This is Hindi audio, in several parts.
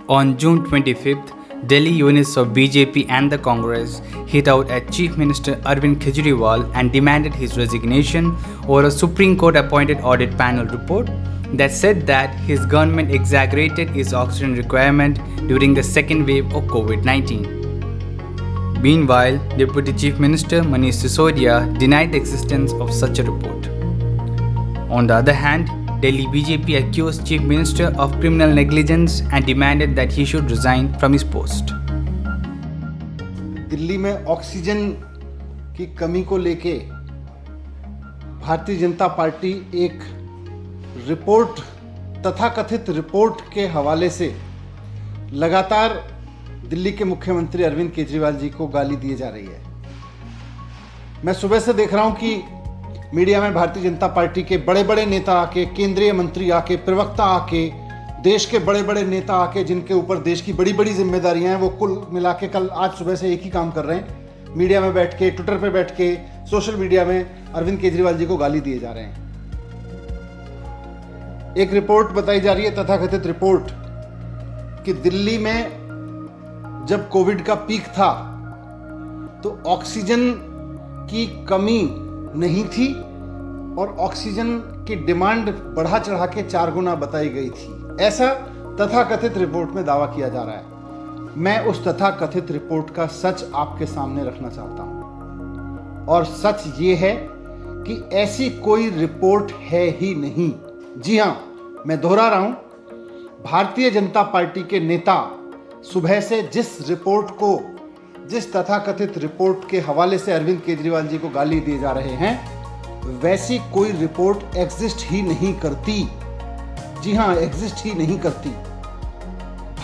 On June 25th, Delhi units of BJP and the Congress hit out at Chief Minister Arvind Kejriwal and demanded his resignation over a Supreme Court appointed audit panel report that said that his government exaggerated its oxygen requirement during the second wave of COVID-19. Meanwhile, Deputy Chief Minister Manish Sisodia denied the existence of such a report. On the other hand, Delhi BJP accused Chief Minister of criminal negligence and demanded that he should resign from his post. Delhi में ऑक्सीजन की कमी को लेके भारतीय जनता पार्टी एक रिपोर्ट तथाकथित रिपोर्ट के हवाले से लगातार दिल्ली के मुख्यमंत्री अरविंद केजरीवाल जी को गाली दिए जा रही है। मैं सुबह से देख रहा हूं कि मीडिया में भारतीय जनता पार्टी के बड़े बड़े नेता आके, केंद्रीय मंत्री आके, प्रवक्ता आके, देश के बड़े बड़े नेता आके, जिनके ऊपर देश की बड़ी बड़ी जिम्मेदारियां हैं, वो कुल मिला के कल आज सुबह से एक ही काम कर रहे हैं। मीडिया में बैठ के, ट्विटर पे बैठ के, सोशल मीडिया में अरविंद केजरीवाल जी को गाली दिए जा रहे हैं। एक रिपोर्ट बताई जा रही है, तथाकथित रिपोर्ट, कि दिल्ली में जब कोविड का पीक था तो ऑक्सीजन की कमी नहीं थी और ऑक्सीजन की डिमांड बढ़ा चढ़ा के 4 गुना बताई गई थी। ऐसा तथाकथित रिपोर्ट में दावा किया जा रहा है। मैं उस तथाकथित रिपोर्ट का सच आपके सामने रखना चाहता हूं और सच ये है कि ऐसी कोई रिपोर्ट है ही नहीं। जी हां, मैं दोहरा रहा हूं, भारतीय जनता पार्टी के नेता सुबह से जिस तथाकथित रिपोर्ट के हवाले से अरविंद केजरीवाल जी को गाली दिए जा रहे हैं, वैसी कोई रिपोर्ट एग्जिस्ट ही नहीं करती। जी हां, एग्जिस्ट ही नहीं करती।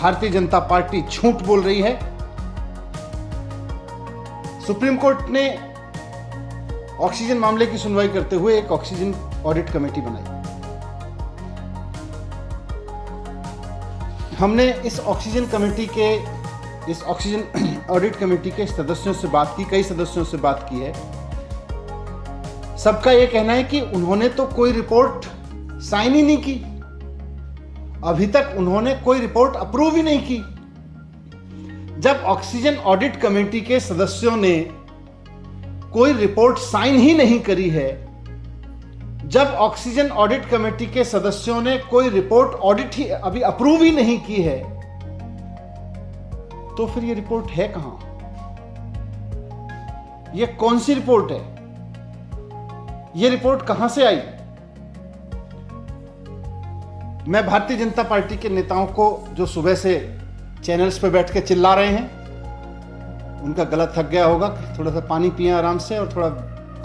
भारतीय जनता पार्टी झूठ बोल रही है। सुप्रीम कोर्ट ने ऑक्सीजन मामले की सुनवाई करते हुए एक ऑक्सीजन ऑडिट कमेटी बनाई। हमने इस ऑक्सीजन ऑडिट कमेटी के सदस्यों से बात की, कई सदस्यों से बात की है। सबका यह कहना है कि उन्होंने तो कोई रिपोर्ट साइन ही नहीं की। अभी तक उन्होंने कोई रिपोर्ट अप्रूव ही नहीं की। जब ऑक्सीजन ऑडिट कमेटी के सदस्यों ने कोई रिपोर्ट साइन ही नहीं करी है, जब ऑक्सीजन ऑडिट कमेटी के सदस्यों ने कोई रिपोर्ट ऑडिट ही अभी अप्रूव ही नहीं की है, तो फिर ये रिपोर्ट है कहां? ये कौन सी रिपोर्ट है? ये रिपोर्ट कहां से आई? मैं भारतीय जनता पार्टी के नेताओं को, जो सुबह से चैनल्स पे बैठ के चिल्ला रहे हैं, उनका गला थक गया होगा, थोड़ा सा पानी पिएं आराम से और थोड़ा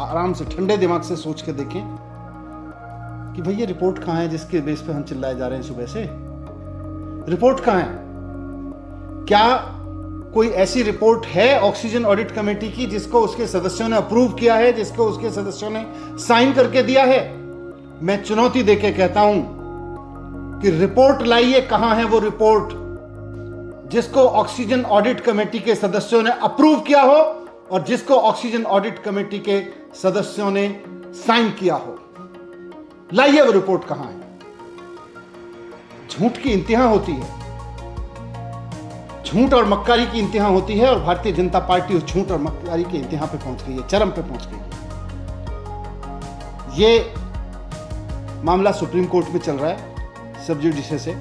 आराम से ठंडे दिमाग से सोच के देखें कि भाई ये रिपोर्ट कहां है जिसके बेस पे हम चिल्लाए जा रहे हैं सुबह से। रिपोर्ट कहां है? क्या कोई ऐसी रिपोर्ट है ऑक्सीजन ऑडिट कमेटी की जिसको उसके सदस्यों ने अप्रूव किया है, जिसको उसके सदस्यों ने साइन करके दिया है? मैं चुनौती देके कहता हूं कि रिपोर्ट लाइए। कहां है वो रिपोर्ट जिसको ऑक्सीजन ऑडिट कमेटी के सदस्यों ने अप्रूव किया हो और जिसको ऑक्सीजन ऑडिट कमेटी के सदस्यों ने साइन किया हो? लाइए वो रिपोर्ट कहां है। झूठ की इंतहा होती है, झूठ और मक्कारी की इंतहा होती है और भारतीय जनता पार्टी उस झूठ और मक्कारी के इंतहा पे पहुंच गई है, चरम पे पहुंच गई है। ये मामला सुप्रीम कोर्ट में चल रहा है सब जुडिशियस से,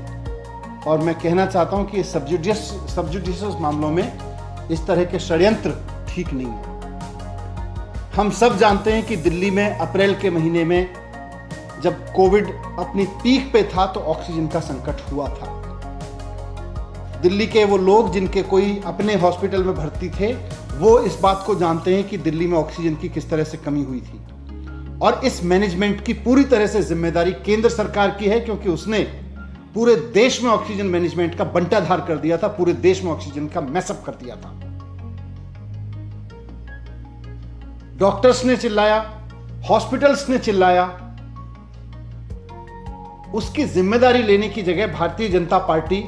और मैं कहना चाहता हूं कि सब जुडिशियस मामलों में इस तरह के षड्यंत्र ठीक नहीं है। हम सब जानते हैं कि दिल्ली में अप्रैल के महीने में जब कोविड अपनी पीक पे था तो ऑक्सीजन का संकट हुआ था। दिल्ली के वो लोग जिनके कोई अपने हॉस्पिटल में भर्ती थे, वो इस बात को जानते हैं कि दिल्ली में ऑक्सीजन की किस तरह से कमी हुई थी। और इस मैनेजमेंट की पूरी तरह से जिम्मेदारी केंद्र सरकार की है, क्योंकि उसने पूरे देश में ऑक्सीजन मैनेजमेंट का बंटाधार कर दिया था, पूरे देश में ऑक्सीजन का मैसअप कर दिया था। डॉक्टर्स ने चिल्लाया, हॉस्पिटल्स ने चिल्लाया। उसकी जिम्मेदारी लेने की जगह Bharatiya Janata party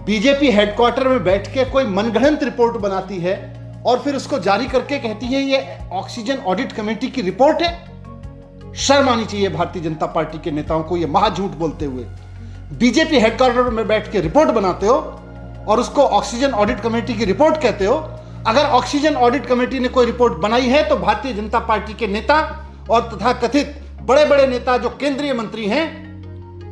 BJP headquarter में बैठ के कोई मनगढ़ंत रिपोर्ट बनाती है और फिर उसको जारी करके कहती है ये ऑक्सीजन ऑडिट कमेटी की रिपोर्ट है। शर्म आनी चाहिए भारतीय जनता पार्टी के नेताओं को, ये महाझूठ बोलते हुए। बीजेपी हेडक्वार्टर में बैठ के रिपोर्ट बनाते हो और उसको ऑक्सीजन ऑडिट कमेटी की रिपोर्ट कहते हो। अगर ऑक्सीजन ऑडिट कमेटी ने कोई रिपोर्ट बनाई है तो भारतीय जनता पार्टी के नेता और तथा कथित बड़े बड़े नेता जो केंद्रीय मंत्री हैं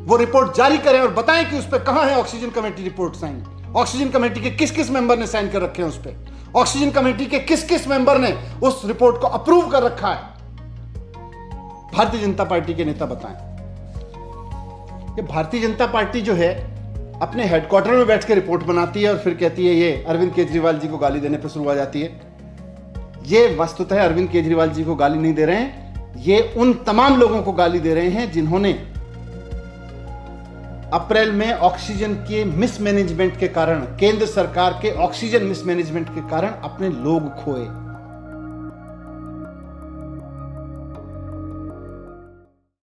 वो रिपोर्ट जारी करें और बताएं कि उस पर कहां है oxygen committee report sign. Oxygen committee के किस किस मेंबर ने साइन कर रखे हैं उस पर। ऑक्सीजन कमेटी के किस किस मेंबर ने उस रिपोर्ट को अप्रूव कर रखा है। भारतीय जनता पार्टी के नेता बताएं। ये भारतीय जनता पार्टी जो है अपने हेडक्वार्टर में बैठ के रिपोर्ट बनाती है और फिर कहती है ये अरविंद केजरीवाल जी को गाली देने पर शुरू हो जाती है। ये वस्तुतः अरविंद केजरीवाल जी को गाली नहीं दे रहे हैं, ये उन तमाम लोगों को गाली दे रहे हैं जिन्होंने अप्रैल में ऑक्सीजन के मिसमैनेजमेंट के कारण, केंद्र सरकार के ऑक्सीजन मिसमैनेजमेंट के कारण अपने लोग खोए।